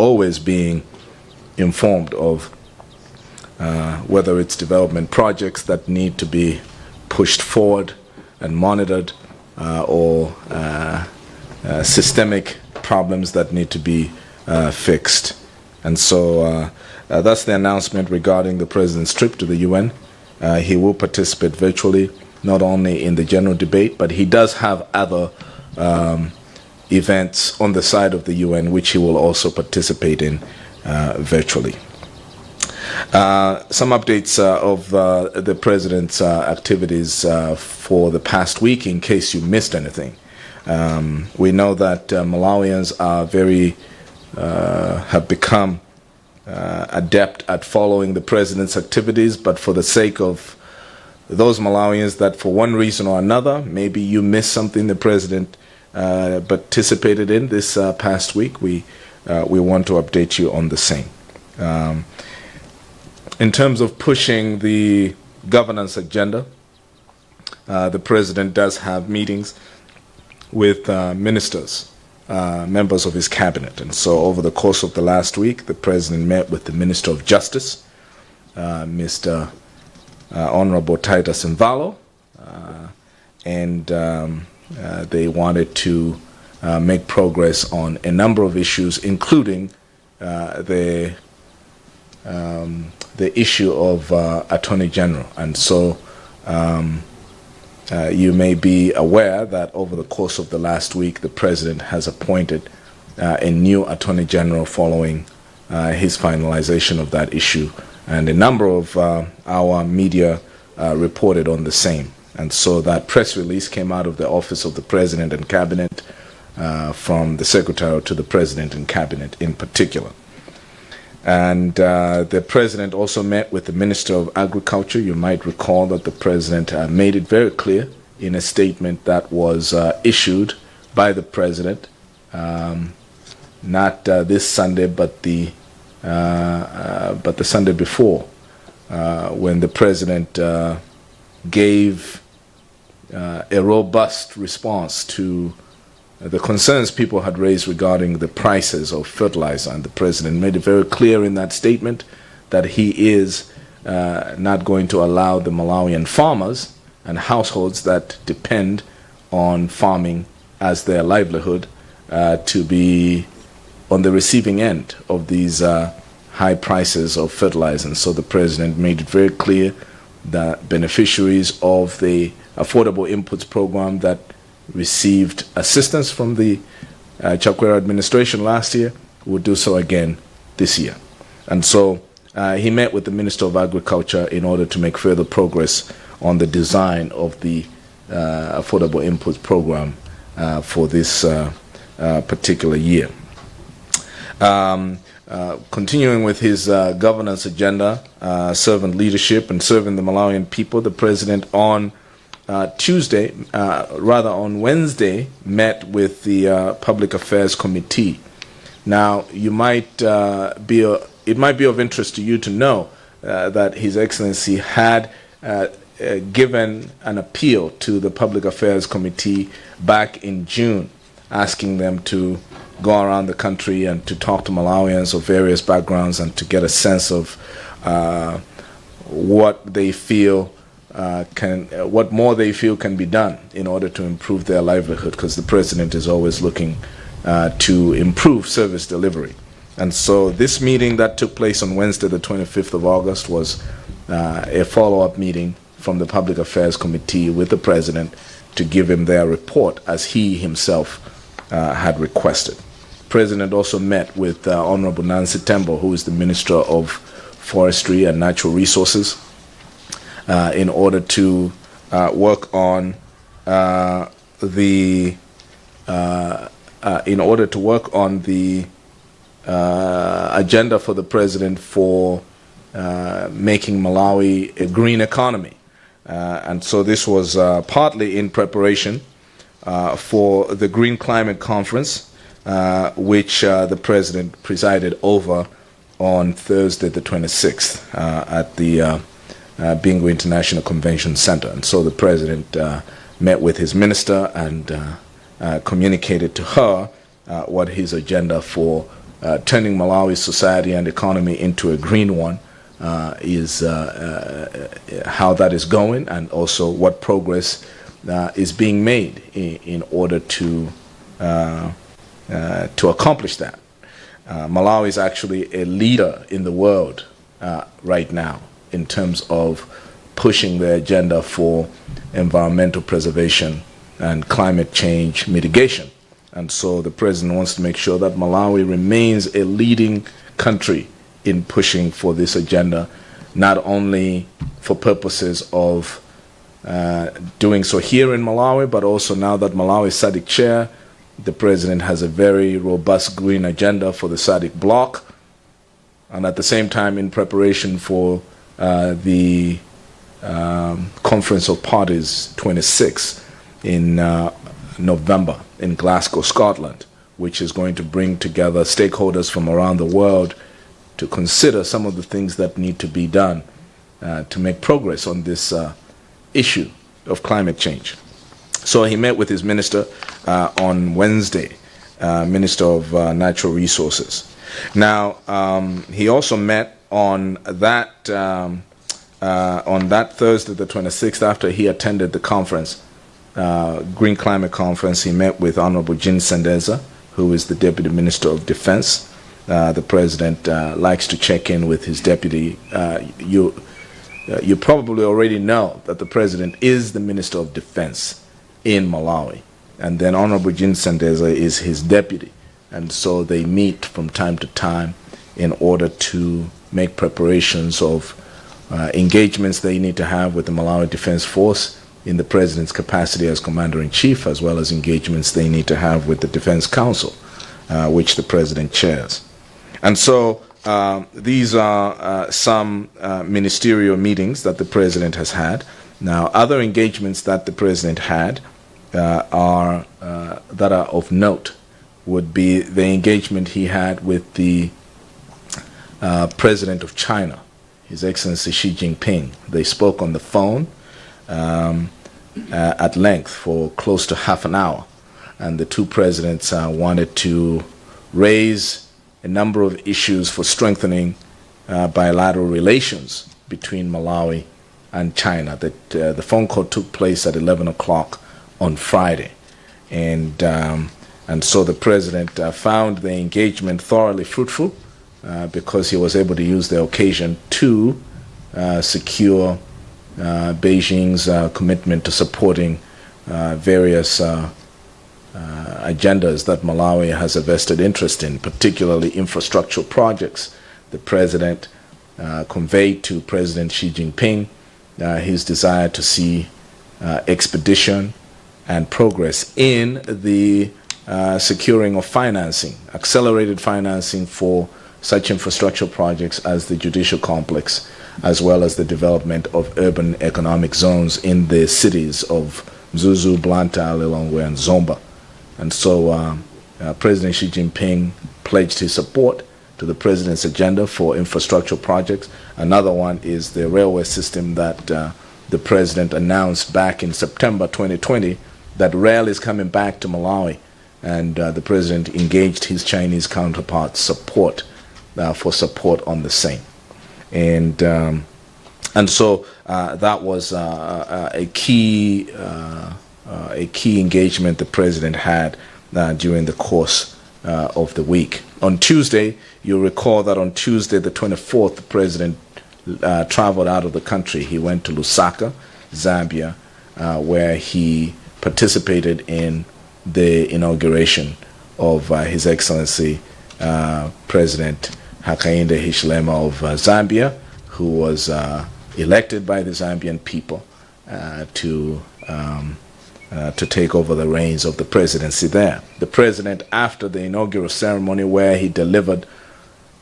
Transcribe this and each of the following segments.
always being informed of whether it's development projects that need to be pushed forward and monitored, or systemic problems that need to be fixed. And so that's the announcement regarding the President's trip to the UN. He will participate virtually, not only in the general debate, but he does have other events on the side of the UN which he will also participate in virtually. Some updates of the President's activities for the past week, in case you missed anything. We know that Malawians are have become adept at following the President's activities, but for the sake of those Malawians that for one reason or another, maybe you missed something the President participated in this past week, we want to update you on the same. In terms of pushing the governance agenda, the President does have meetings with ministers, members of his cabinet. And so over the course of the last week, the President met with the Minister of Justice, Mr. Honorable Titus Mvalo, and they wanted to make progress on a number of issues, including the issue of Attorney General. And so you may be aware that over the course of the last week, the President has appointed a new Attorney General following his finalization of that issue. And a number of our media reported on the same. And so that press release came out of the Office of the President and Cabinet, from the Secretary to the President and Cabinet in particular. And the President also met with the Minister of Agriculture. You might recall that the President made it very clear in a statement that was issued by the President, not this Sunday, but the Sunday before, when the President gave a robust response to the concerns people had raised regarding the prices of fertilizer. And the President made it very clear in that statement that he is not going to allow the Malawian farmers and households that depend on farming as their livelihood to be on the receiving end of these high prices of fertilizer. And so the President made it very clear that beneficiaries of the Affordable Inputs Program that received assistance from the Chakwera administration last year would do so again this year. And so he met with the Minister of Agriculture in order to make further progress on the design of the Affordable Inputs Program for this particular year. Continuing with his governance agenda, servant leadership and serving the Malawian people, the President on Wednesday, met with the Public Affairs Committee. Now, it might be of interest to you to know that His Excellency had given an appeal to the Public Affairs Committee back in June, asking them to go around the country and to talk to Malawians of various backgrounds and to get a sense of what they feel what more they feel can be done in order to improve their livelihood, because the President is always looking to improve service delivery. And so this meeting that took place on Wednesday, the 25th of August, was a follow-up meeting from the Public Affairs Committee with the President to give him their report as he himself had requested. The President also met with Honorable Nancy Tembo, who is the Minister of Forestry and Natural Resources, in order to work on the agenda for the President for making Malawi a green economy. And so this was partly in preparation for the Green Climate Conference, which the President presided over on Thursday the 26th at the Bingo International Convention Center. And so the President met with his minister and communicated to her what his agenda for turning Malawi's society and economy into a green one is how that is going, and also what progress is being made in order to accomplish that. Malawi is actually a leader in the world right now in terms of pushing the agenda for environmental preservation and climate change mitigation. And so the president wants to make sure that Malawi remains a leading country in pushing for this agenda, not only for purposes of doing so here in Malawi, but also now that Malawi is SADC chair, the president has a very robust green agenda for the SADC bloc, and at the same time, in preparation for the Conference of Parties 26 in November in Glasgow, Scotland, which is going to bring together stakeholders from around the world to consider some of the things that need to be done to make progress on this issue of climate change. So he met with his minister on Wednesday, Minister of Natural Resources. Now, he also met on that Thursday, the 26th, after he attended the conference, Green Climate Conference. He met with Honorable Jin Sendeza, who is the Deputy Minister of Defense. The president likes to check in with his deputy. You probably already know that the president is the Minister of Defense in Malawi, and then Honorable Jin Sendeza is his deputy, and so they meet from time to time in order to make preparations of engagements they need to have with the Malawi Defense Force in the president's capacity as commander-in-chief, as well as engagements they need to have with the Defense Council, which the president chairs. And so these are some ministerial meetings that the president has had. Now, other engagements that the president had that are of note would be the engagement he had with the president of China, His Excellency Xi Jinping. They spoke on the phone at length for close to half an hour, and the two presidents wanted to raise a number of issues for strengthening bilateral relations between Malawi and China. That the phone call took place at 11 o'clock on Friday, and so the president found the engagement thoroughly fruitful because he was able to use the occasion to secure Beijing's commitment to supporting various agendas that Malawi has a vested interest in, particularly infrastructural projects. The president conveyed to President Xi Jinping his desire to see expedition and progress in the securing of financing, accelerated financing for such infrastructure projects as the judicial complex, as well as the development of urban economic zones in the cities of Mzuzu, Blantyre, Lilongwe, and Zomba. And so President Xi Jinping pledged his support to the president's agenda for infrastructure projects. Another one is the railway system that the president announced back in September 2020, that rail is coming back to Malawi, and the president engaged his Chinese counterparts for support on the same. And so that was a key engagement the president had during the course of the week. On Tuesday, you'll recall that on Tuesday, the 24th, the president traveled out of the country. He went to Lusaka, Zambia, where he participated in the inauguration of His Excellency President Hakainde Hichilema of Zambia, who was elected by the Zambian people to take over the reins of the presidency there. The president, after the inaugural ceremony where he delivered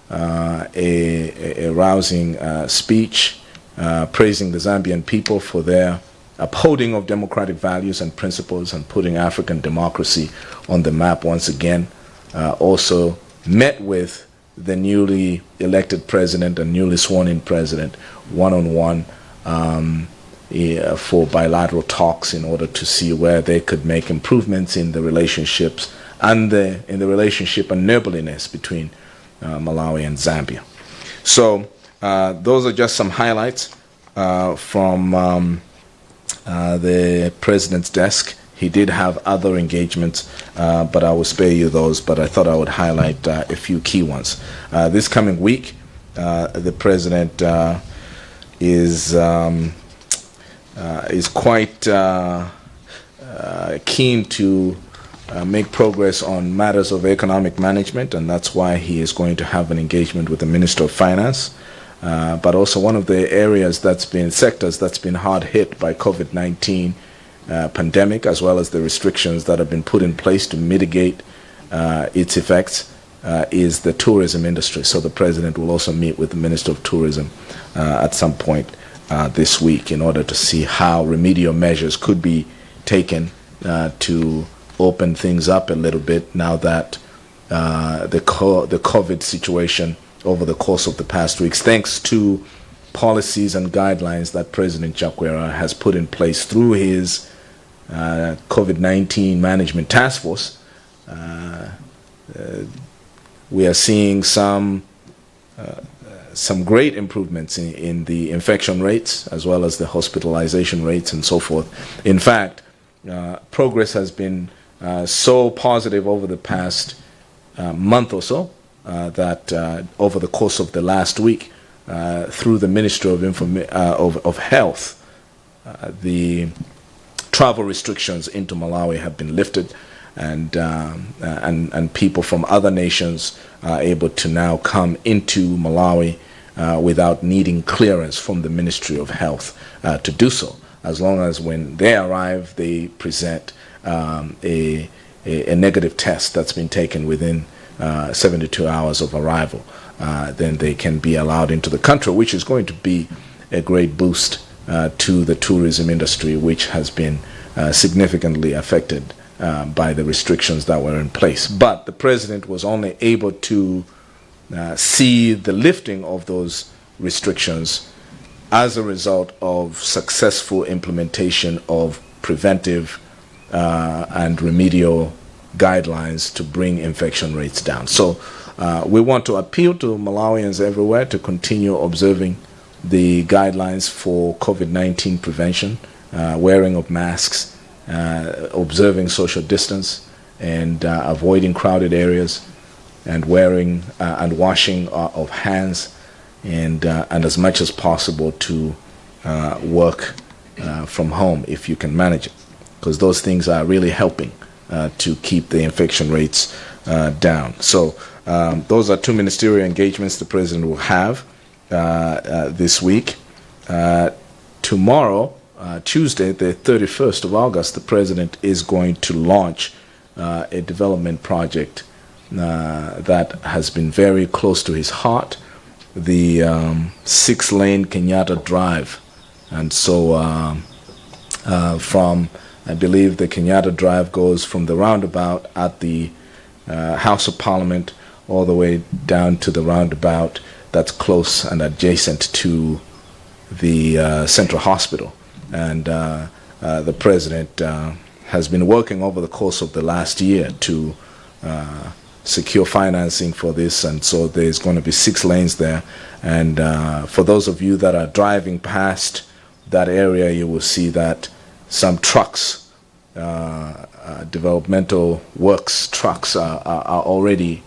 a rousing speech praising the Zambian people for their upholding of democratic values and principles and putting African democracy on the map once again, also met with the newly elected president and newly sworn-in president one-on-one for bilateral talks in order to see where they could make improvements in the relationships and in the relationship and neighborliness between Malawi, and Zambia. So those are just some highlights from the president's desk. He did have other engagements, but I will spare you those. But I thought I would highlight a few key ones. This coming week, the president is quite keen to make progress on matters of economic management, and that's why he is going to have an engagement with the Minister of Finance. But also one of the sectors that's been hard hit by COVID-19 pandemic, as well as the restrictions that have been put in place to mitigate its effects, is the tourism industry. So the president will also meet with the Minister of Tourism at some point this week in order to see how remedial measures could be taken to open things up a little bit now that the COVID situation over the course of the past weeks, thanks to policies and guidelines that President Chakwera has put in place through his COVID-19 Management Task Force. We are seeing some great improvements in the infection rates as well as the hospitalization rates and so forth. In fact, progress has been so positive over the past month or so that over the course of the last week, through the Ministry of Health, the travel restrictions into Malawi have been lifted, and people from other nations are able to now come into Malawi without needing clearance from the Ministry of Health to do so, as long as when they arrive they present a negative test that's been taken within 72 hours of arrival. Then they can be allowed into the country, which is going to be a great boost to the tourism industry, which has been significantly affected by the restrictions that were in place. But the president was only able to see the lifting of those restrictions as a result of successful implementation of preventive and remedial guidelines to bring infection rates down. So we want to appeal to Malawians everywhere to continue observing the guidelines for COVID-19 prevention, wearing of masks, observing social distance, and avoiding crowded areas, and wearing and washing of hands, and as much as possible to work from home if you can manage it, because those things are really helping to keep the infection rates down. So those are two ministerial engagements the president will have this week. Tomorrow, Tuesday, the 31st of August, the president is going to launch a development project that has been very close to his heart, the 6-lane Kenyatta Drive. And so I believe the Kenyatta Drive goes from the roundabout at the House of Parliament all the way down to the roundabout that's close and adjacent to the Central Hospital. And the president has been working over the course of the last year to secure financing for this, and so there's going to be 6 lanes there. And for those of you that are driving past that area, you will see that some trucks, developmental works trucks, are already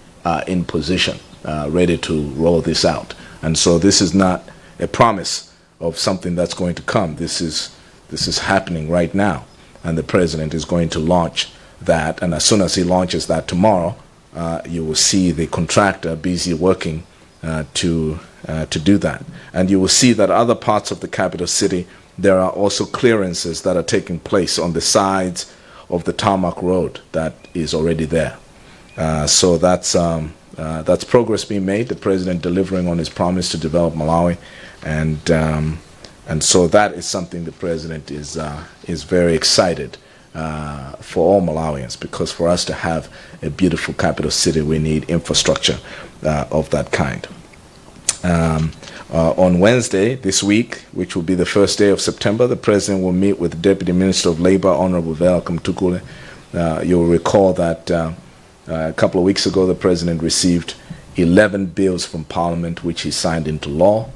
in position, ready to roll this out. And so this is not a promise of something that's going to come. This is happening right now, and the president is going to launch that. And as soon as he launches that tomorrow, you will see the contractor busy working to do that. And you will see that other parts of the capital city, there are also clearances that are taking place on the sides of the tarmac road that is already there. So that's progress being made. The president delivering on his promise to develop Malawi, and so that is something the president is very excited for all Malawians, because for us to have a beautiful capital city, we need infrastructure of that kind. On Wednesday this week, which will be the first day of September, the president will meet with the Deputy Minister of Labor, Honorable Welcome Tukule. You'll recall that a couple of weeks ago, the president received 11 bills from Parliament which he signed into law.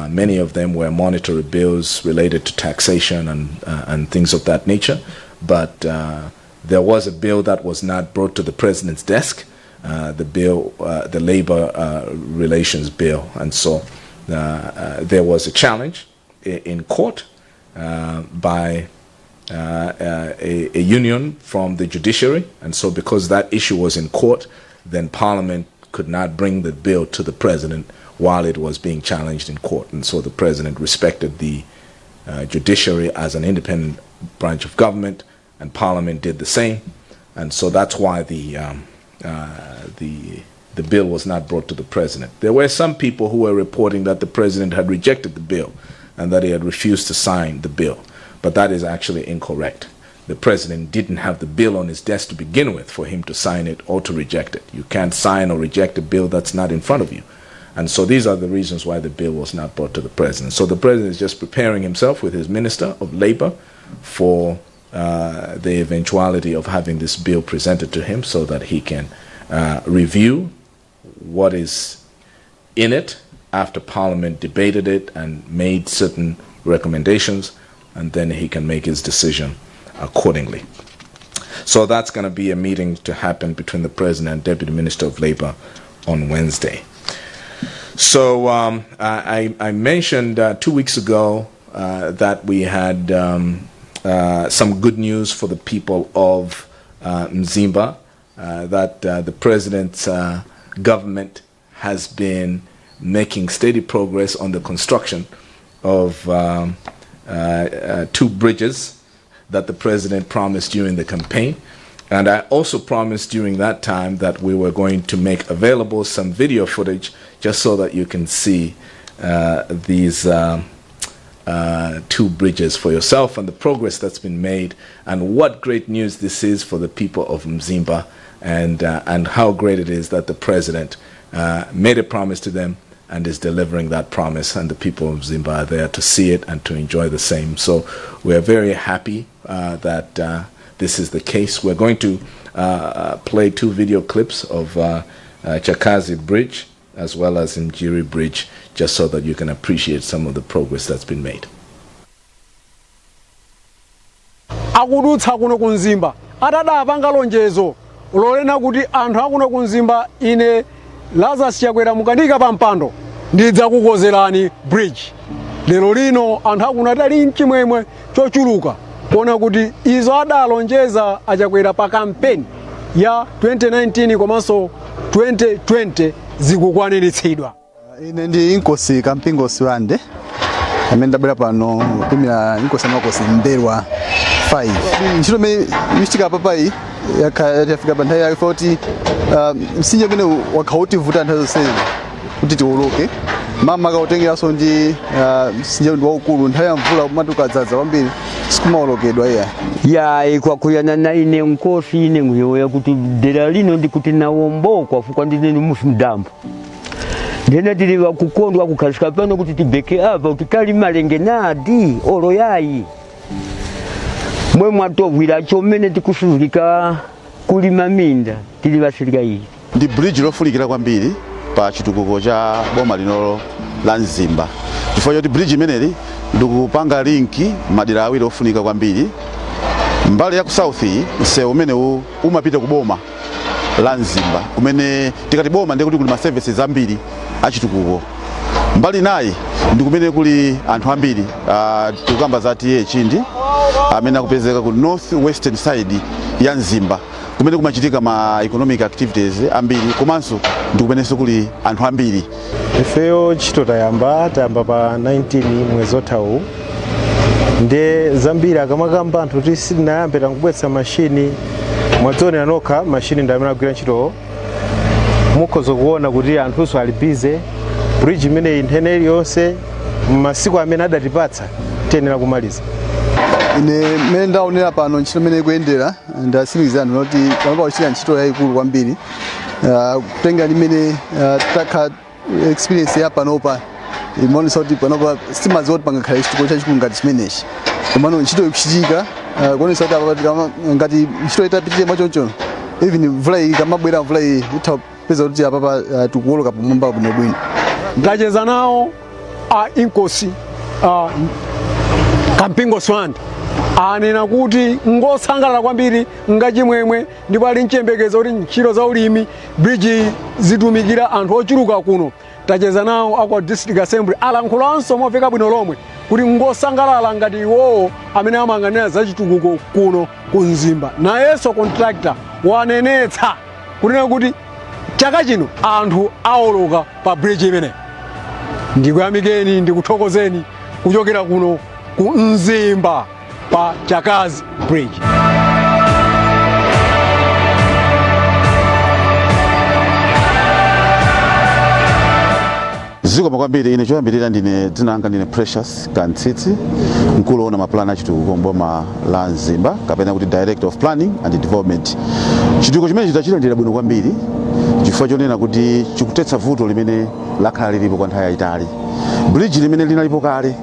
Many of them were monetary bills related to taxation and things of that nature. But there was a bill that was not brought to the president's desk, the labor relations bill. And so there was a challenge in court by a union from the judiciary. And so because that issue was in court, then Parliament could not bring the bill to the president while it was being challenged in court. And so the president respected the judiciary as an independent branch of government, and Parliament did the same. And so that's why the bill was not brought to the president. There were some people who were reporting that the president had rejected the bill and that he had refused to sign the bill. But that is actually incorrect. The president didn't have the bill on his desk to begin with for him to sign it or to reject it. You can't sign or reject a bill that's not in front of you. And so these are the reasons why the bill was not brought to the president. So the president is just preparing himself with his Minister of Labor for the eventuality of having this bill presented to him so that he can review what is in it after Parliament debated it and made certain recommendations, and then he can make his decision accordingly. So that's going to be a meeting to happen between the President and Deputy Minister of Labor on Wednesday. So I mentioned 2 weeks ago that we had some good news for the people of Mzimba, that the President's government has been making steady progress on the construction of 2 bridges that the President promised during the campaign. And I also promised during that time that we were going to make available some video footage just so that you can see these 2 bridges for yourself and the progress that's been made, and what great news this is for the people of Mzimba, and how great it is that the President made a promise to them and is delivering that promise, and the people of Mzimba are there to see it and to enjoy the same. So we're very happy that this is the case. We're going to play 2 video clips of Chakazi Bridge as well as Mjiri Bridge, just so that you can appreciate some of the progress that's been made. Akudutsa kuno kunzimba adada pangalonjezo ulolena kuti anthu akuno kunzimba ine Lazarus Chakwera mukandika pampando ndidza kukozerani bridge. Lero lino anthu akuno atali mchimwemwe chochuluka kuona kuti izo adalonjeza achakwera pa kampeni ya 2019 komanso 2020 zikukwaniritsidwa. Ine ndi inkosi kampingosi wande amene ndabwera pano kumira inkosi amakosi mberwa 5. Ntchito imene ichitika papayi yafika pa nthawi yake kuti msinje umene wakhawutivuta nthawi zonse kuti tiwoloke. Mama akautengeranso ndi msinje waukulu nthawi ya mvula umati ukadzaza kwambiri sikumawolokedwa iya. Kwa kuyana na ine nkosi ine nguyoya kuti dera lino ndikuti nawombokwa fukwa ndine musi mdambo. Ndena tiliwa kukondwa kukhazika pano kuti tibeke apa kuti kali malenge nadi olo yayi. Mwe mwatovwira chomene tikusuzika kulima minda tilibasirika iyi. Ndi bridge lofunikira kwambiri pa chitukuko cha boma lino la Mzimba. Chifukwa choti bridge imeneli ndikupanga linki madera awiri ofunika kwambiri. Mbali ya ku south msewu umene umapita ku boma la Mzimba, kumene tikati boma ndikuti kuli ma services ambiri achitukuko. Mbali nayi ndikumene kuli anthu ambiri tukamba zati chindi amene akupezeka ku north western side ya Mzimba, kumene kumachitika ma economic activities ambiri, komanso ndikumenenso kuli anthu ambiri. Ifeyo ntchito tayamba pa 19 mwezi othawu. Nde zambiri akamakamba anthu kuti sitinayambe tangubwetsa mashini mwadzone anokha mashini ndi amene agwira ntchito. Mukhoza kuona kuti anthuso ali busy. Bridge imene inthene iliyonse masiku amene adatipatsa tiyenera kumaliza. Ine mene ndaonera pano ntchito imene ikuyendera ndasimikiza anthu kuti panopa kuchita ntchito yayikulu kwambiri. Kutenga limene takha experience ya panopa imaonesa kuti panopa simadziwa kuti pangakhale chitukuko chachikulu ngati chimenechi. Komano ntchito ikuchitika kuonesa kuti ngati ntchito itapitire mwachoncho, even mvula ikamabwera mvula itha kupeza kuti apapa tikuoloka pamwamba bwinobwino. Ndacheza nawo inkosi kampingo swanda anena kuti ngosangalala kwambiri ngachimwemwe ndipo ali nchembekezo kuti ntchito za ulimi bridge zitumikira anthu ochuluka kuno. Tacheza nawo akwa district assembly alankhulanso mofika bwino lomwe kuti ngosangalala ngati iwowo amene amayang'anira za chitukuko kuno ku Mzimba. Nayenso contractor wanenetsa kunena kuti chaka chino anthu aoloka pa bridge imene. Ndikuyamikeni ndikuthokozeni kuchokera kuno ku Mzimba pa Chakazi Bridge. Zikomo kwambiri. Ine choyambirira ndine dzina langa ndine Precious Kantsitsi, mkulu wa mapulani achitukuko mboma la Mzimba kapena kuti Director of Planning and Development. Chitukuko chimene chitachitira bwino kwambiri chifukwa chonena kuti chikutetsa vuto limene lakhala lilipo kwa nthawi yayitali. Bridge limene linalipo kale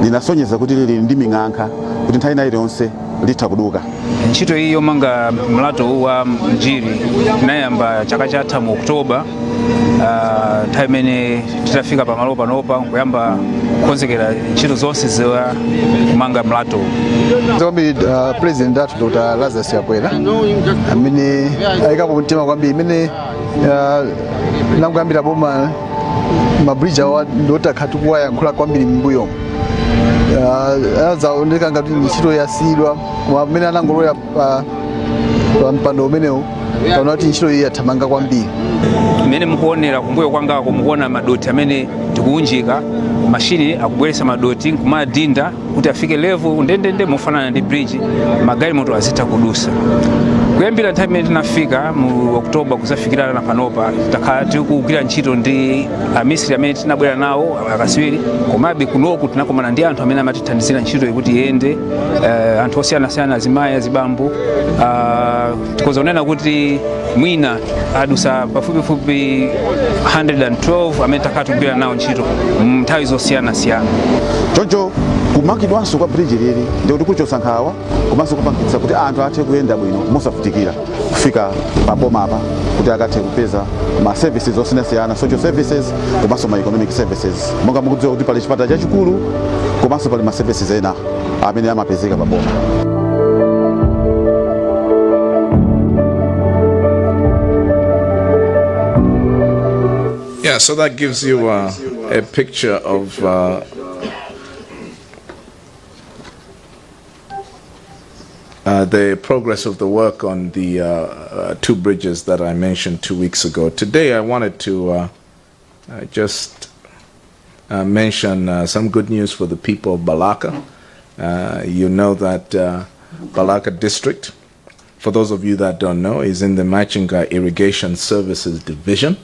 linasonyeza kuti lili ndi ming'ankha kuti nthawi inayi yonse litha kuduka. Ntchito iyi yomanga mlato wa Mjiri inayamba chaka chatha mu Oktoba. Nthawi imene titafika pamalo panopa kuyamba kukonzekera ntchito zonse za kumanga mlato. Kwambiri President athu Dr. Lazarus Chakwera amene ayikapo mtima kwambiri imene languyambira boma mabridge awa ndotakha tikuwayankhula kwambiri m'mbuyo. Azaoneka ngati ntchito yasidwa koma amene anangoloya pa mpando umenewu kaona kuti ntchito iyi yathamanga kwambiri. Imene mukuonera kumbuyo kwangako mukuona madoti amene tikuunjika, mashini akubweretsa madoti nkumadinda kuti afike level ndendende mofanana ndi bridge magalimoto azitha kudusa. Kuyambira nthawi imene tinafika mu Oktoba kuzafikira panopa takhala tikugwira ntchito ndi amisiri amene tinabwera nawo akasiwiri, komabe kunoku tinakomana ndi anthu amene amatithandizira ntchito kuti iyende, anthu osiyanasiyana, azimayi, azibambo. Tikozonena kuti mwina adusa pafupifupi 112 amene takhala tikugwira nawo ntchito nthawi zosiyanasiyana. Choncho kumakidwanso kwa bridge lili ndio kuti kuchotsa nkhawa komanso kupangitsa kuti anthu athe kuyenda bwino mosavutikira kufika paboma apa kuti akathe kupeza ma services osiyanasiyana, social services komanso ma economic services. Monga mukudziwa kuti pali chipatala chachikulu komanso pali ma services ena amene amapezeka paboma. Yeah, so that gives you a picture of the progress of the work on the two bridges that I mentioned 2 weeks ago. Today I wanted to just mention some good news for the people of Balaka. You know that Balaka district, for those of you that don't know, is in the Machinga Irrigation Services Division,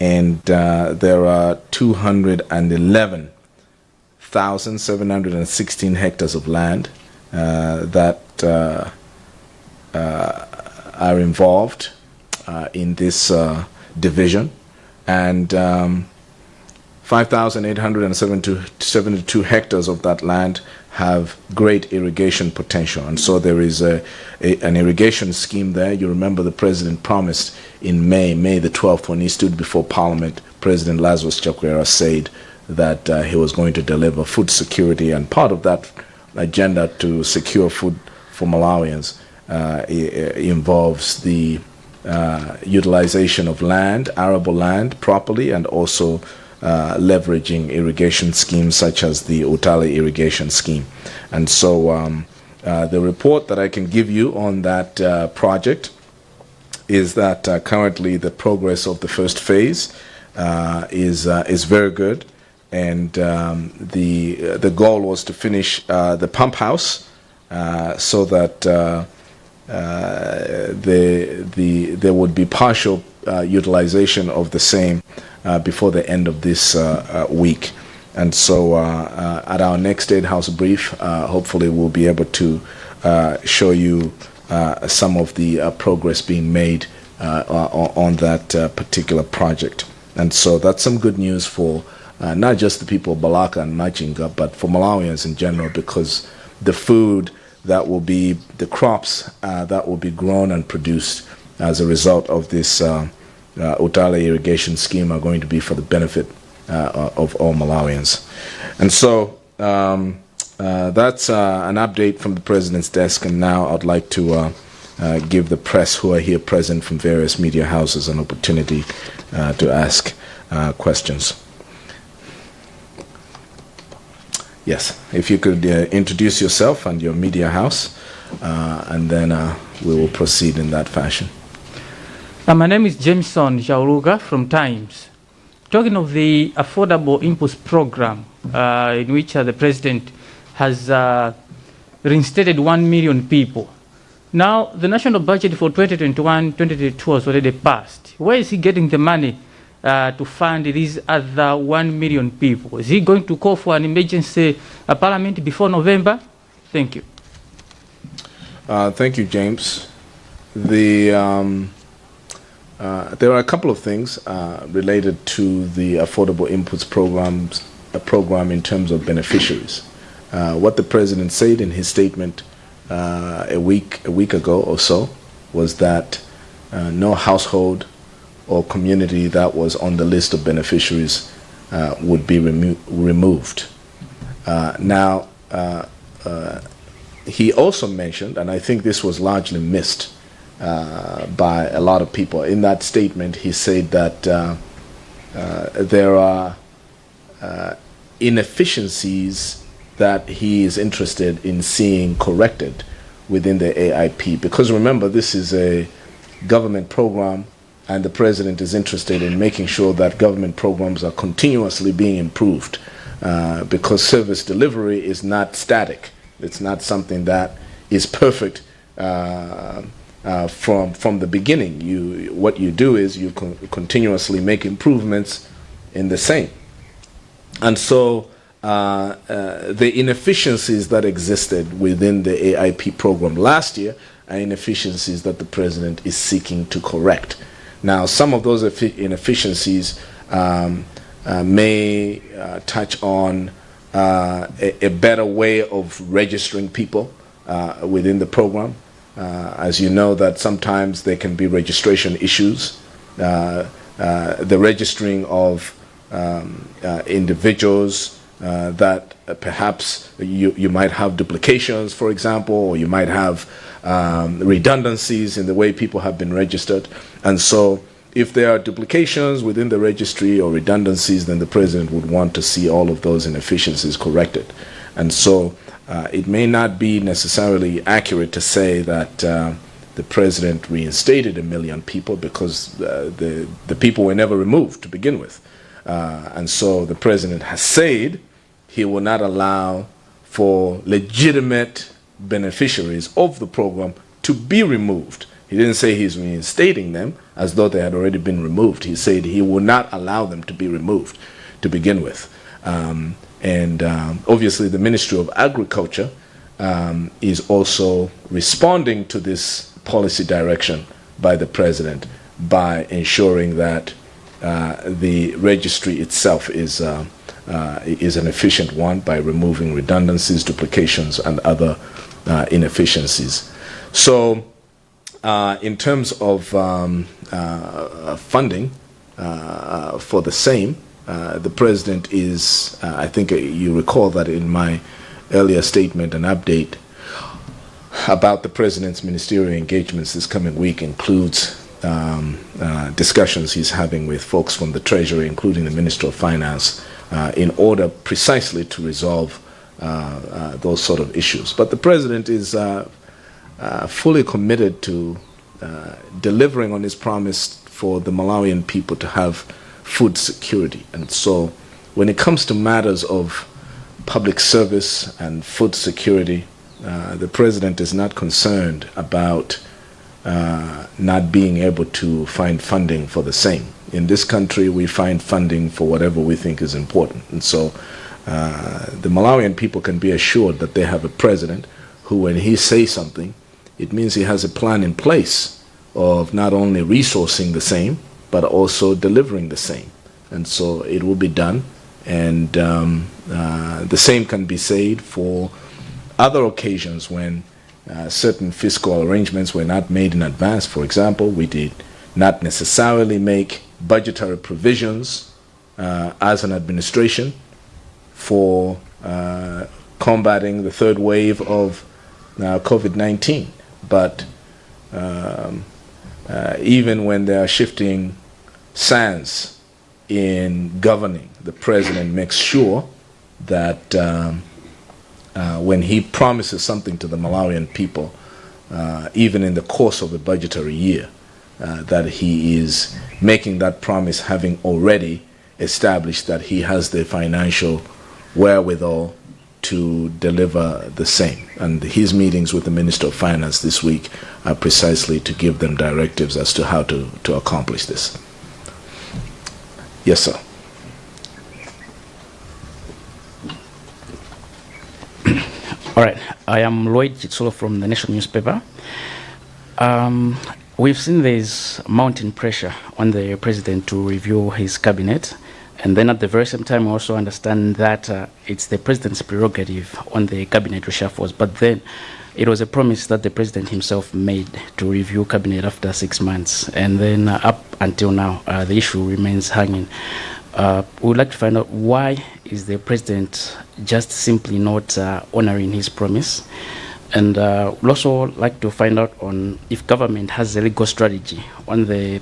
and there are 211,716 hectares of land that are involved in this division, and 5,872 hectares of that land have great irrigation potential. And so there is an irrigation scheme there. You remember the president promised in May the 12th, when he stood before Parliament, President Lazarus Chakwera said that he was going to deliver food security, and part of that agenda to secure food for Malawians involves the utilization of land, arable land properly, and also leveraging irrigation schemes such as the Utali irrigation scheme. And so the report that I can give you on that project is that currently the progress of the first phase is very good, and the goal was to finish the pump house so that there would be partial utilization of the same before the end of this week. And so at our next State House brief, hopefully we'll be able to show you some of the progress being made on that particular project. And so that's some good news for not just the people of Balaka and Machinga, but for Malawians in general, because the food that will be, the crops that will be grown and produced as a result of this Utala irrigation scheme are going to be for the benefit of all Malawians. And so that's an update from the President's desk, and now I'd like to give the press who are here present from various media houses an opportunity to ask questions. Yes, if you could introduce yourself and your media house, and then we will proceed in that fashion. My name is Jameson Jauluga from Times. Talking of the Affordable Inputs Program, in which the President has reinstated 1 million people. Now, the national budget for 2021-2022 was already passed. Where is he getting the money to fund these other 1 million people? Is he going to call for an emergency parliament before November? Thank you. Thank you, James. There are a couple of things related to the Affordable Inputs program in terms of beneficiaries. What the President said in his statement a week ago or so was that no household or community that was on the list of beneficiaries would be removed. Now, he also mentioned, and I think this was largely missed by a lot of people, in that statement he said that there are inefficiencies that he is interested in seeing corrected within the AIP. Because remember, this is a government program, and the President is interested in making sure that government programs are continuously being improved, because service delivery is not static. It's not something that is perfect from the beginning. What you do is you continuously make improvements in the same. And so the inefficiencies that existed within the AIP program last year are inefficiencies that the President is seeking to correct. Now, some of those inefficiencies may touch on a better way of registering people within the program. As you know, that sometimes there can be registration issues. The registering of individuals that perhaps you might have duplications, for example, or you might have redundancies in the way people have been registered. And so if there are duplications within the registry or redundancies, then the President would want to see all of those inefficiencies corrected. And so it may not be necessarily accurate to say that the President reinstated 1 million people, because the people were never removed to begin with. And so the President has said he will not allow for legitimate beneficiaries of the program to be removed. He didn't say he's reinstating them as though they had already been removed. He said he will not allow them to be removed to begin with. Obviously the Ministry of Agriculture is also responding to this policy direction by the President by ensuring that the registry itself is an efficient one, by removing redundancies, duplications, and other inefficiencies. So in terms of funding for the same, the President is, I think you recall that in my earlier statement, an update about the President's ministerial engagements this coming week includes discussions he's having with folks from the Treasury, including the Minister of Finance, in order precisely to resolve those sort of issues. But the President is fully committed to delivering on his promise for the Malawian people to have food security. And so when it comes to matters of public service and food security, the President is not concerned about not being able to find funding for the same. In this country, we find funding for whatever we think is important. And so the Malawian people can be assured that they have a President who, when he says something, it means he has a plan in place of not only resourcing the same, but also delivering the same. And so it will be done. And the same can be said for other occasions when certain fiscal arrangements were not made in advance. For example, we did not necessarily make budgetary provisions as an administration for combating the third wave of COVID-19. But even when there are shifting sands in governing, the president makes sure that when he promises something to the Malawian people, even in the course of a budgetary year, that he is making that promise having already established that he has the financial wherewithal to deliver the same. And his meetings with the Minister of Finance this week are precisely to give them directives as to how to accomplish this. Yes, sir. All right, I am Lloyd Chitsolo from the Nation newspaper. We've seen there's mounting pressure on the president to review his cabinet, and then at the very same time we also understand that it's the president's prerogative on the cabinet reshuffles, but then it was a promise that the president himself made to review cabinet after 6 months, and then up until now the issue remains hanging. We would like to find out why is the president just simply not honoring his promise, and we'd also like to find out on if government has a legal strategy on the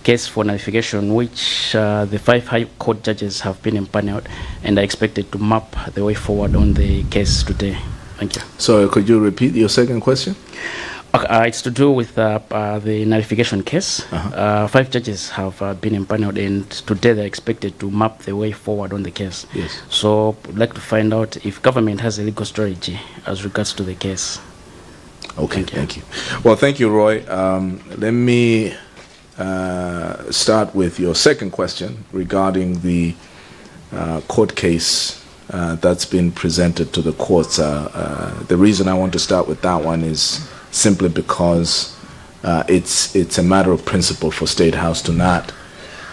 case for nullification, which the 5 High Court judges have been impaneled and are expected to map the way forward on the case today. Thank you. So could you repeat your second question? It's to do with the nullification case. 5 judges have been impaneled, and today they're expected to map the way forward on the case. Yes. So I'd like to find out if government has a legal strategy as regards to the case. Okay, thank you. Well, thank you, Roy. Let me start with your second question regarding the court case that's been presented to the courts. The reason I want to start with that one is simply because it's a matter of principle for State House to not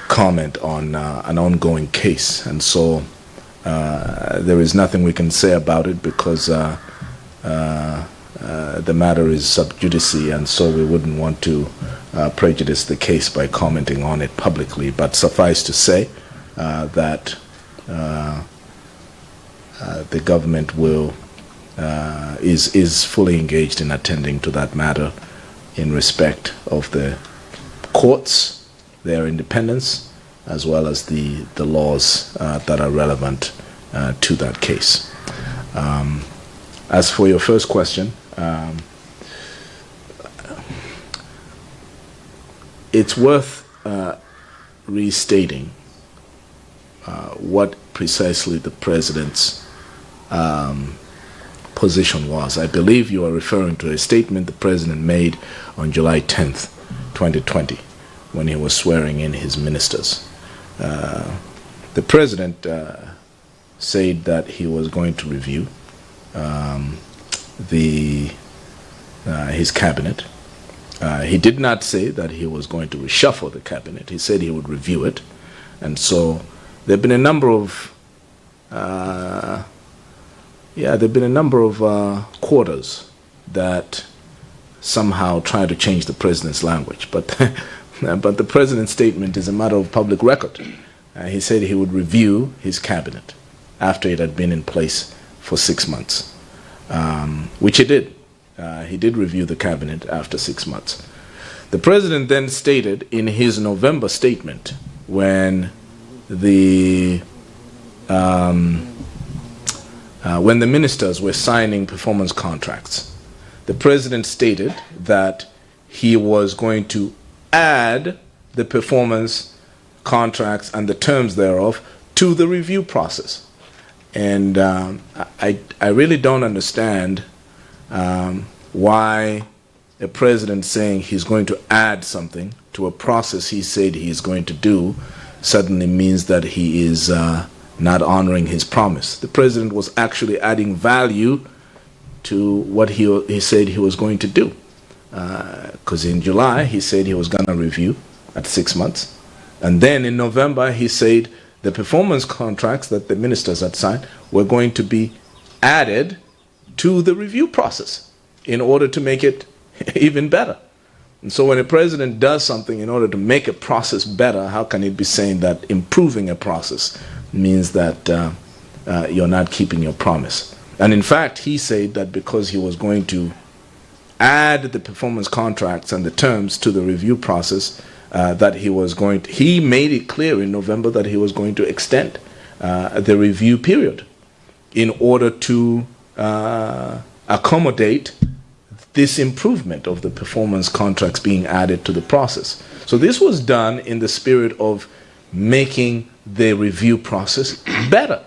comment on an ongoing case, and so there is nothing we can say about it because the matter is sub judice, and so we wouldn't want to prejudice the case by commenting on it publicly. But suffice to say that the government is fully engaged in attending to that matter in respect of the courts, their independence, as well as the laws that are relevant to that case. As for your first question, it's worth restating what precisely the president's position was. I believe you are referring to a statement the president made on July 10th, 2020, when he was swearing in his ministers. The president said that he was going to review his cabinet. He did not say that he was going to reshuffle the cabinet. He said he would review it. And so there have been a number of quarters that somehow try to change the president's language, but the president's statement is a matter of public record. He said he would review his cabinet after it had been in place for 6 months, which he did. He did review the cabinet after 6 months. The president then stated in his November statement, when the ministers were signing performance contracts, the president stated that he was going to add the performance contracts and the terms thereof to the review process. And I really don't understand why a president saying he's going to add something to a process he said he's going to do suddenly means that he is not honoring his promise. The president was actually adding value to what he said he was going to do. Because in July, he said he was going to review at 6 months. And then in November, he said the performance contracts that the ministers had signed were going to be added to the review process in order to make it even better. And so when a president does something in order to make a process better, how can it be saying that improving a process means that you're not keeping your promise? And in fact, he said that because he was going to add the performance contracts and the terms to the review process, that he made it clear in November that he was going to extend the review period in order to accommodate this improvement of the performance contracts being added to the process. So this was done in the spirit of making the review process better.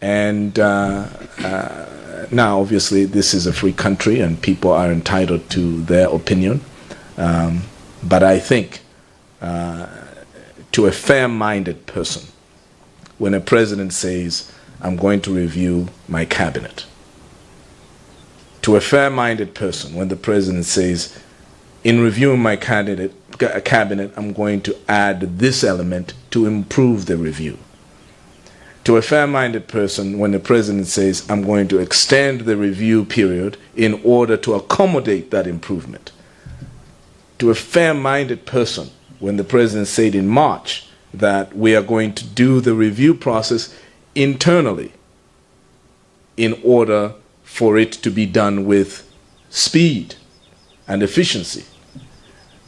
And now, obviously, this is a free country and people are entitled to their opinion. But I think to a fair-minded person, when a president says, I'm going to review my cabinet, to a fair-minded person, when the president says, in reviewing my cabinet, I'm going to add this element to improve the review. To a fair-minded person, when the president says, I'm going to extend the review period in order to accommodate that improvement. To a fair-minded person, when the president said in March that we are going to do the review process internally in order for it to be done with speed and efficiency.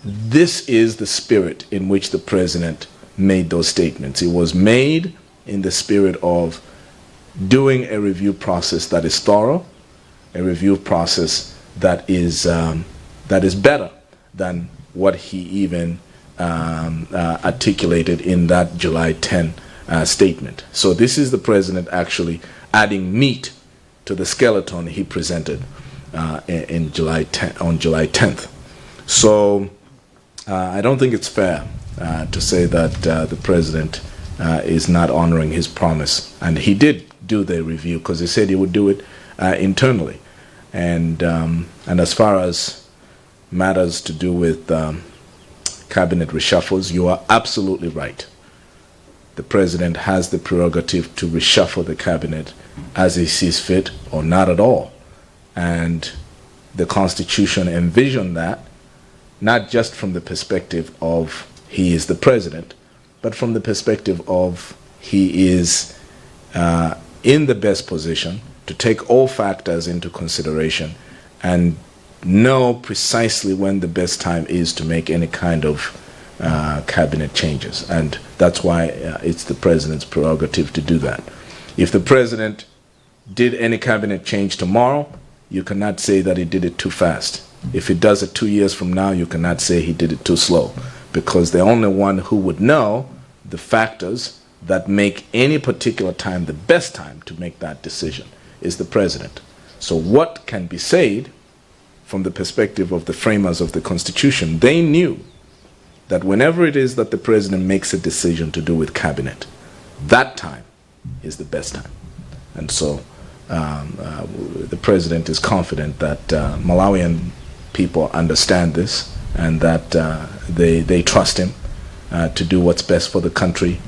This is the spirit in which the president made those statements. It was made in the spirit of doing a review process that is thorough, a review process that is better than what he even articulated in that July 10 statement. So this is the president actually adding meat to the skeleton he presented on July 10th. So I don't think it's fair to say that the president is not honoring his promise. And he did do the review because he said he would do it internally. And as far as matters to do with cabinet reshuffles, you are absolutely right. The president has the prerogative to reshuffle the cabinet as he sees fit or not at all. And the Constitution envisioned that, not just from the perspective of he is the president, but from the perspective of he is in the best position to take all factors into consideration and know precisely when the best time is to make any kind of cabinet changes. And that's why it's the president's prerogative to do that. If the president did any cabinet change tomorrow, you cannot say that he did it too fast. If he does it 2 years from now, you cannot say he did it too slow, because the only one who would know the factors that make any particular time the best time to make that decision is the president. So what can be said from the perspective of the framers of the Constitution? They knew that whenever it is that the president makes a decision to do with cabinet, that time is the best time. And so the president is confident that Malawian people understand this and that they trust him to do what's best for the country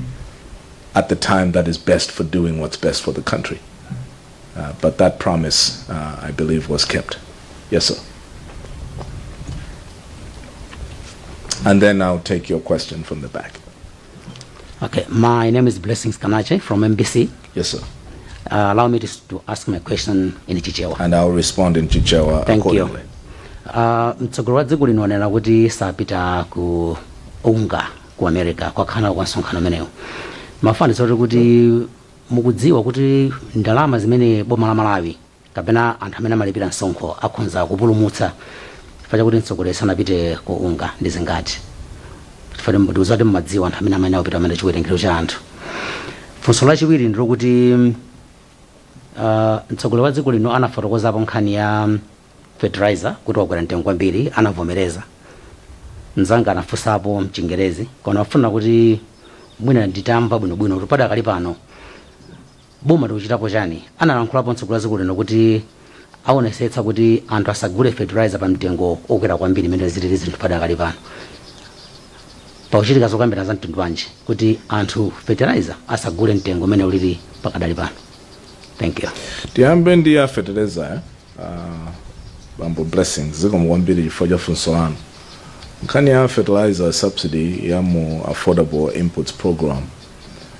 at the time that is best for doing what's best for the country. But that promise, I believe, was kept. Yes, sir. And then I'll take your question from the back. Okay, my name is Blessings Kanache from MBC. Yes, sir. Allow me to ask my question in Chichewa. And I'll respond in Chichewa accordingly. Mtsogolo wa dziko linaonera kuti sapita ku unga ku America kwa kana kwa nsonkhano meneyo. Mafanizo kuti mukudziwa kuti ndalama zimene boma la Malawi kapena anthu amene amalipira msonkho akhonza kupulumutsa chifukwa chakuti mtsogolo sanapite ku unga ndi zingati. Chifukwa ndiuzati mmadziwa anthu amene amene akupita amene chiwerengero cha anthu. Funso lachiwiri ndilo kuti mtsogolo wa dziko lino anafotokozapo nkhani ya fertilizer kuti wakwera mtengo kwambiri, anavomereza. Mzanga anafunsapo mchingerezi koma afuna kuti mwina nditamva bwinobwino kuti padakali pano boma likuchitapo chani. Analankhulapo mtsogolo wa dziko lino kuti aonesetsa kuti anthu asagule fertilizer pa mtengo okwera kwambiri imene zilili zinthu padakali pano. Pauchitika zokambira za mtundu wanji kuti anthu fertilizer asagule mtengo umene ulili pakadali pano. Thank you. Tiyambe ndi ya fertilizer, Bambo Blessings, ziko mwambiri for your funso lanu. nkhani ya fertilizer subsidy ya mu affordable inputs program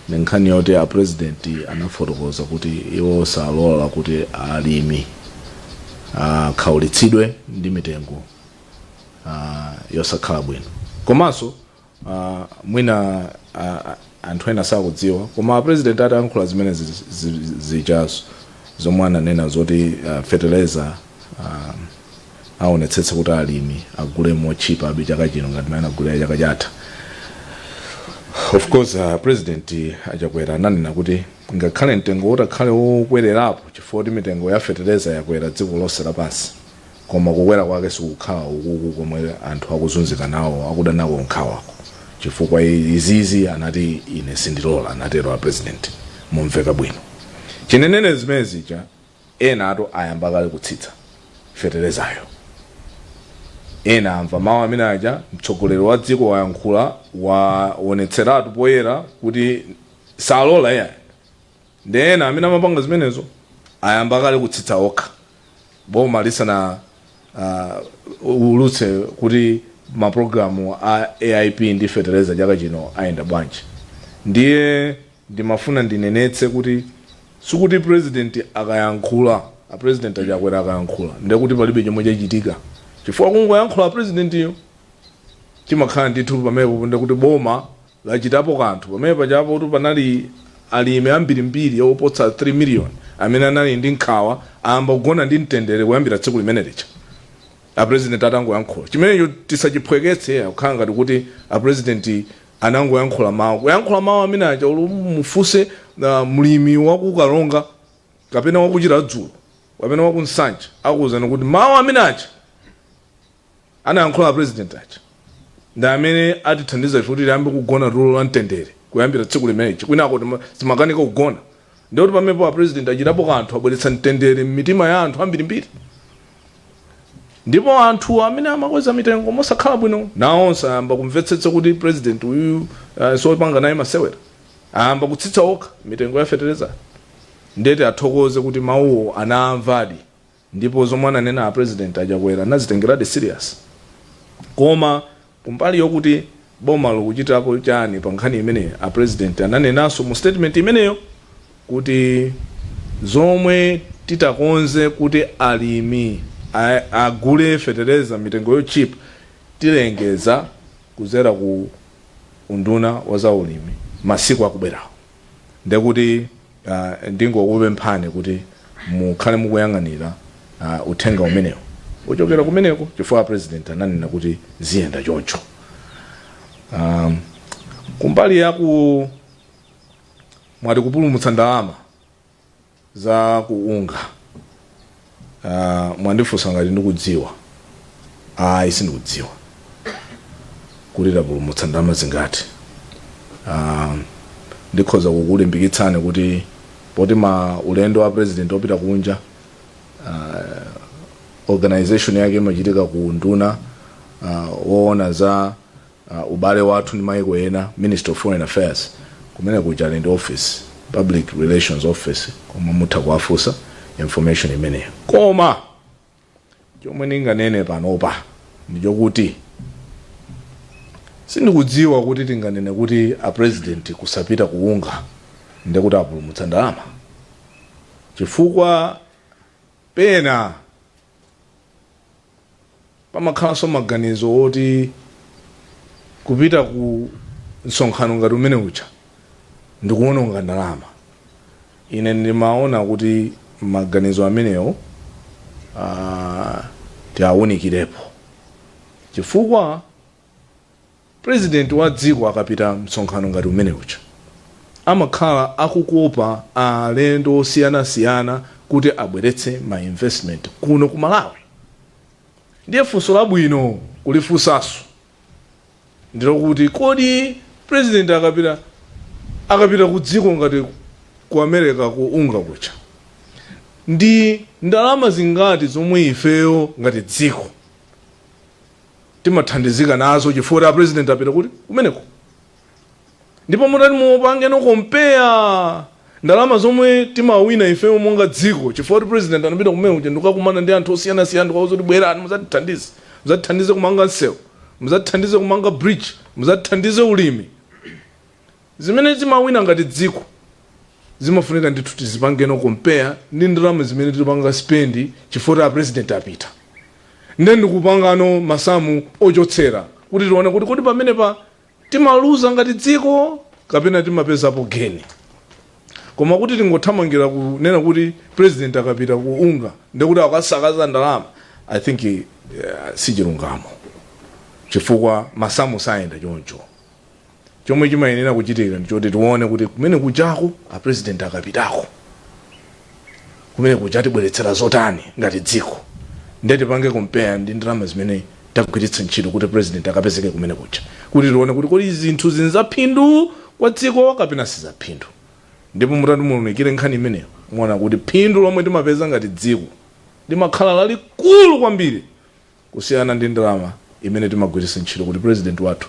ndi nkhani yoti a president anafotokoza kuti iwo salola kuti alimi akhawulitsidwe ndi mitengo yosakhala bwino. Komanso mwina anthu ena sakudziwa koma president atayankhula zimene zijazo zomwe ananena zoti fertilizer aonetsetsa kuti alimi agule mochipa abi chaka chino ngati mana agule chaka chatha. Of course president achakwera ananena kuti ngakhale mtengo utakhale wokwererapo chifukwa kuti mitengo ya fertilizer yakwera dziko lonse lapansi koma kukwera kwake sikukhala ukuku komwe anthu akuzunzika nawo akuda nawo nkhawako chifukwa izizi anati ine sindilola anatero a president mumveka bwino. Chinenene zimene zija ena ato ayamba kale kutsitsa fertilizer ena amva mawu amene aja mtsogoleri wa dziko wayankhula waonetseratu poyera kuti salola iye ndi ena amene amapanga zimenezo ayamba kale kutsitsa okha boma lisana ulutse kuti maprogramu a AIP ndi fertilizer chaka chino ayenda bwanji. Ndiye ndimafuna ndinenetse kuti sikuti president akayankhula a president achakwera akayankhula ndiye kuti palibe chomwe chachitika chifukwa kungoyankhula president iyo chimakhala ndithu pamenepo ndiye kuti boma lachitapo kanthu pamenepo pachapo kuti panali alimi ambirimbiri opotsa 3 million amene anali ndi nkhawa amba kugona ndi mtendere kuyambira tsiku limene licha a president atangoyankhula. Chimenecho tisachiphweketse kukhala ngati kuti a president anangoyankhula mawu amene aja mufunse mlimi wakukalonga kapena wakuchira dzulo kapena wakunsanja akuwuzani kuti mawu amene aja anayankhula a president aja ndi amene atithandiza kuti tiyambe kugona tulo la mtendere kuyambira tsiku limenechi kwinako timakanika kugona ndiye kuti pamenepo a president achitapo kanthu abweretsa mtendere m'mitima ya anthu ambirimbiri. Ndipo anthu amene amakweza mitengo mosakhala bwino nawonso ayamba kumvetsetsa kuti president uyu sopanga naye masewera ayamba kutsitsa okha mitengo ya fertilizer. Ndeti athokoze kuti mawuwo anamvadi ndipo zomwe ananena a president achakwera anazitengeradi serious. Koma kumbali yokuti boma likuchitako chani pa nkhani imene a president ananenanso mu statement imeneyo kuti zomwe titakonze kuti alimi agule fertilizer mitengo yo cheap tilengeza kuzera ku unduna wa zaulimi masiku akubwerawo. Ndekuti ndingokupemphani kuti mukhale mukuyang'anira uthenga umenewo uchokera kumeneko chifukwa president ananena kuti ziyenda choncho. Kumbali yaku mwati kupulumutsa ndalama za kuunga mwandifunsa ngati ndikudziwa sindikudziwa kuti tapulumutsa ndalama zingati. Ndikhoza kukulimbikitsani kuti poti ulendo wa president opita kunja organization yake imachitika ku nduna woona za ubale wathu ndi maiko ena Ministry of Foreign Affairs kumene kuja ndi office public relations office koma mutha kuafusa information imeneyo. Koma chomwe ninganene panopa ndichokuti sindikudziwa kuti tinganene kuti a president kusapita kuunga ndekuti apulumutsa ndalama chifukwa pena pamakhalanso maganizo oti kupita ku msonkhano ngati umene ucha ndikuononga ndalama. Ine ndimaona kuti maganizo amenewo tiawunikirepo chifukwa president wa dziko akapita msonkhano ngati umene ucha amakhala akukopa alendo osiyanasiyana kuti abweretse ma investment kuno ku Malawi. Ndiye funso labwino kulifunsaso ndilokuti kodi president akapita ku dziko ngati ku America kuunga kucha ndi ndalama zingati zomwe ifeyo ngati dziko timathandizika nazo chifukwa president apita kuti kumeneko. Ndipo mutati mupange no compare ndalama zomwe timawina ifeyo monga dziko chifukwa president anapita kumeneko ndikukakumana ndi anthu osiyanasiyana ndikauza kuti bwerani muzatithandize kumanga nsewu muzatithandize kumanga bridge, muzatithandize ulimi. Zimene timawina ngati dziko zimafunika ndithu tizipangeno compare ndi ndalama zimene tipanga spendi chifukwa president apita. Ndi kupangano masamu ochotsera kuti tione kuti kodi pamene pa timaluza ngati dziko kapena timapezapo geni. Koma kuti tingothamangira kunena kuti president akapita kuunga ndikuti akasakaza ndalama, I think si chilungamo chifukwa masamu sayenda choncho. Chomwe chimayenera kuchitika ndichoti tione kuti kumene kuchako a president akapitako kumene kuchatibweretsera zotani ngati dziko, ndeti pange compare ndi ndalama zimene tagwiritsa ntchito kuti president akapezeke kumene kucha, kuti tione kuti kodi zinthu zinzaphindu kwa dziko kapena sizaphindu. Ndipo mutati munikire nkhani imeneyo muona kuti phindu lomwe timapeza ngati dziko limakhala lalikulu kwambiri kusiyana ndi ndalama imene timagwiritsa ntchito kuti president wathu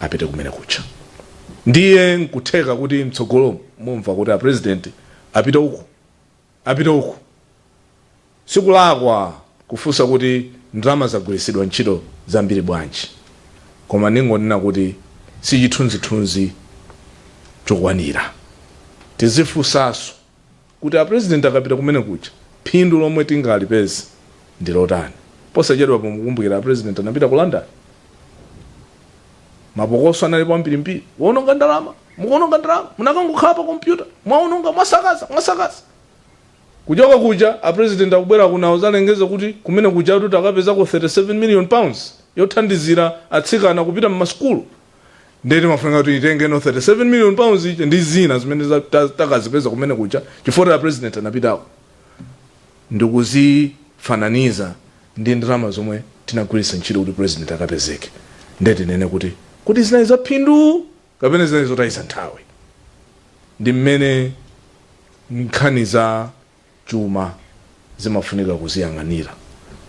apite kumene kucha. Ndiye nkutheka kuti mtsogolo mumva kuti a president apita uku sikulakwa kufunsa kuti ndalama zagwiritsidwa ntchito zambiri bwanji, koma ningonena kuti si chithunzithunzi chokwanira. Tizifunsanso kuti a president akapita kumene kucha phindu lomwe tingalipeze ndi lotani. Posachedwa pomukumbukira a president anapita ku London, mabokoso analipo ambirimbiri, waononga ndalama, mukuononga ndalama, munakangokhala pa kompyuta mwaononga mwasakaza. Kuchoka kuja a president akubwera kunawo zalengeza kuti kumene kuja kuti akapezako 37 million pounds yothandizira atsikana kupita m'masukulu. Ndeti mafunga kuti itenge no 37 million pounds ichi ndi zina zimene takazipeza kumene kuja chifukwa a president anapitako. Ndikuzifananiza ndi ndalama zomwe tinagwiritsa ntchito kuti president akapezeke. Ndeti nene kuti zinali zaphindu kapena zinali zotayisa nthawi. Ndi mmene nkhani za chuma zimafunika kuziyang'anira.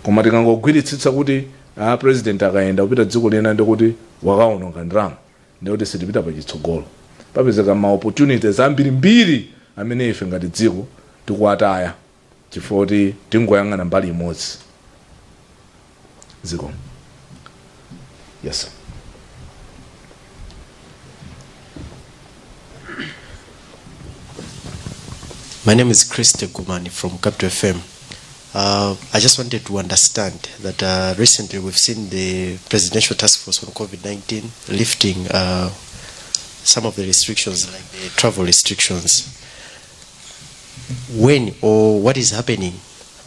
Koma tikangogwiritsitsa kuti president akayenda kupita dziko lina ndi kuti wakaononga ndalama, ndikuti sitipita pa chitsogolo. Papezeka ma opportunities ambirimbiri amene ife ngati dziko tikuwataya chifukwa kuti tingoyang'ana mbali imodzi. Ziko. Yes, sir. My name is Chris Tegumani from Capital FM. I just wanted to understand that recently we've seen the Presidential Task Force on COVID-19 lifting some of the restrictions, like the travel restrictions. When or what is happening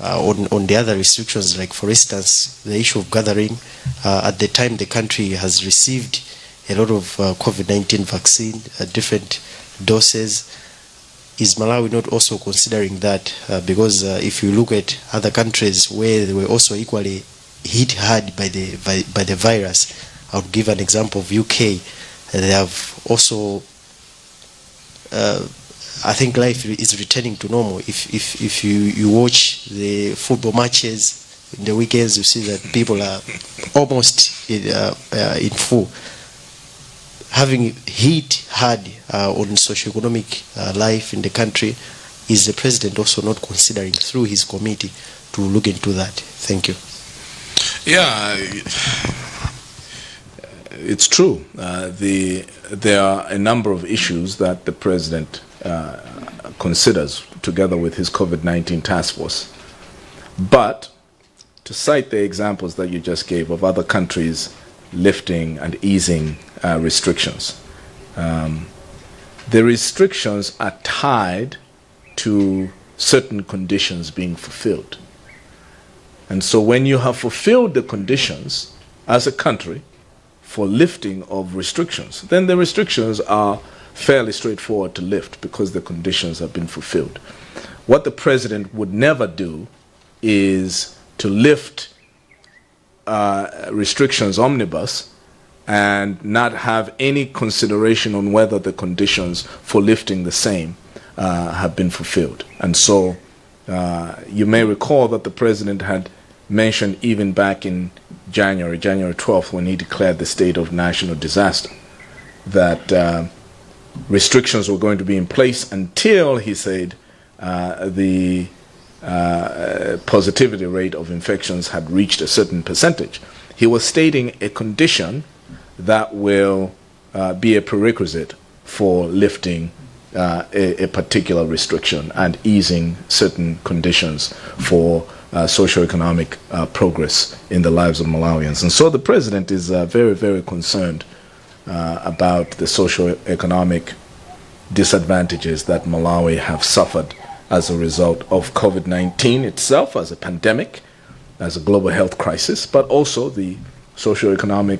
on the other restrictions, like for instance, the issue of gathering, at the time the country has received a lot of COVID-19 vaccine, different doses. Is Malawi not also considering that? Because if you look at other countries where they were also equally hit hard by the virus, I would give an example of UK. They have also, I think life is returning to normal. If you watch the football matches in the weekends, you see that people are almost in full. Having hit hard on socioeconomic life in the country, is the president also not considering through his committee to look into that? Thank you. Yeah, it's true. There are a number of issues that the president considers together with his COVID-19 task force. But to cite the examples that you just gave of other countries lifting and easing restrictions, the restrictions are tied to certain conditions being fulfilled. And so when you have fulfilled the conditions as a country for lifting of restrictions, then the restrictions are fairly straightforward to lift because the conditions have been fulfilled. What the president would never do is to lift restrictions omnibus and not have any consideration on whether the conditions for lifting the same have been fulfilled. And so you may recall that the president had mentioned even back in January 12th, when he declared the state of national disaster, that restrictions were going to be in place until, he said, the positivity rate of infections had reached a certain percentage. he was stating a condition that will be a prerequisite for lifting a particular restriction and easing certain conditions for socioeconomic progress in the lives of Malawians. And so the president is very, very concerned about the socioeconomic disadvantages that Malawi have suffered as a result of COVID-19 itself, as a pandemic, as a global health crisis, but also the socioeconomic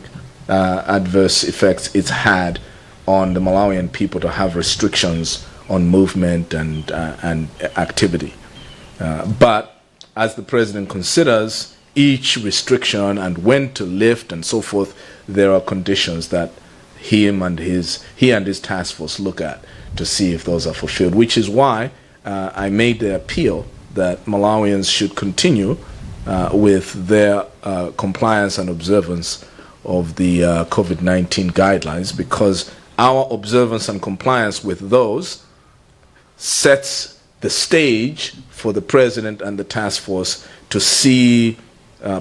adverse effects it's had on the Malawian people to have restrictions on movement and activity. But as the president considers each restriction and when to lift and so forth, there are conditions that he and his task force look at to see if those are fulfilled, which is why I made the appeal that Malawians should continue with their compliance and observance of the COVID-19 guidelines, because our observance and compliance with those sets the stage for the president and the task force to see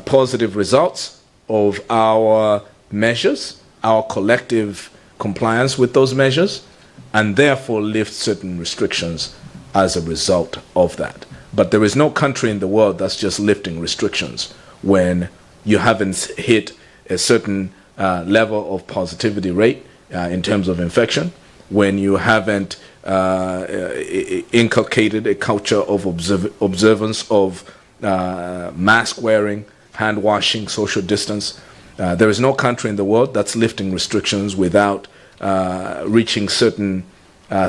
positive results of our measures, our collective compliance with those measures, and therefore lift certain restrictions as a result of that. But there is no country in the world that's just lifting restrictions when you haven't hit a certain level of positivity rate in terms of infection, when you haven't inculcated a culture of observance of mask wearing, hand washing, social distance. There is no country in the world that's lifting restrictions without reaching certain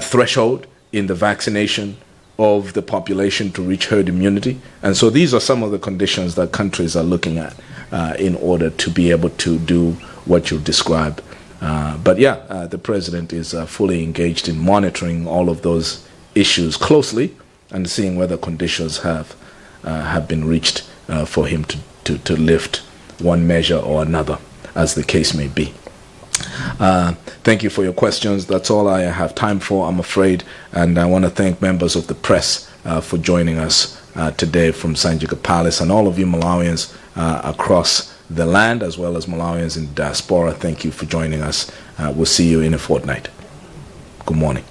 threshold in the vaccination of the population to reach herd immunity. And so these are some of the conditions that countries are looking at in order to be able to do what you described. But the president is fully engaged in monitoring all of those issues closely and seeing whether conditions have been reached for him to lift one measure or another, as the case may be. Thank you for your questions. That's all I have time for, I'm afraid. And I want to thank members of the press for joining us today from Sanjika Palace, and all of you Malawians across the land, as well as Malawians in diaspora. Thank you for joining us. We'll see you in a fortnight. Good morning.